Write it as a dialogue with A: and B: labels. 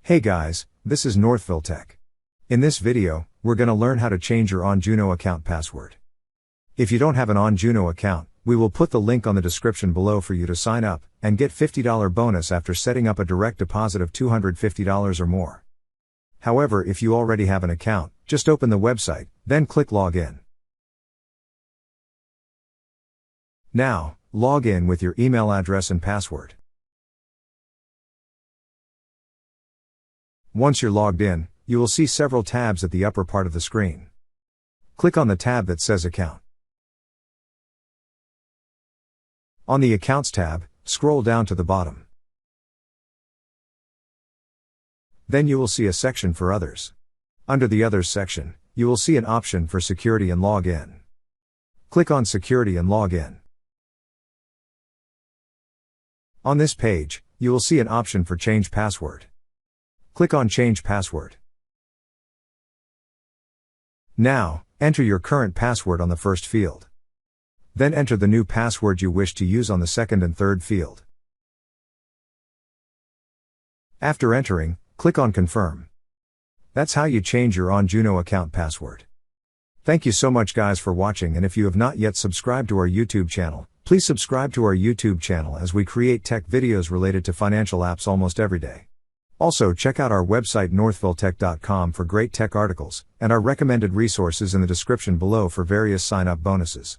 A: Hey guys, this is Northville Tech. In this video, we're gonna learn how to change your OnJuno account password. If you don't have an OnJuno account, we will put the link on the description below for you to sign up, and get $50 bonus after setting up a direct deposit of $250 or more. However, if you already have an account, just open the website, then click Login. Now, log in with your email address and password. Once you're logged in, you will see several tabs at the upper part of the screen. Click on the tab that says Account. On the Accounts tab, scroll down to the bottom. Then you will see a section for Others. Under the Others section, you will see an option for Security and Login. Click on Security and Login. On this page, you will see an option for Change Password. Click on Change Password. Now, enter your current password on the first field. Then enter the new password you wish to use on the second and third field. After entering, click on Confirm. That's how you change your OnJuno account password. Thank you so much guys for watching, and if you have not yet subscribed to our YouTube channel, please subscribe to our YouTube channel as we create tech videos related to financial apps almost every day. Also, check out our website northvilletech.com for great tech articles, and our recommended resources in the description below for various sign-up bonuses.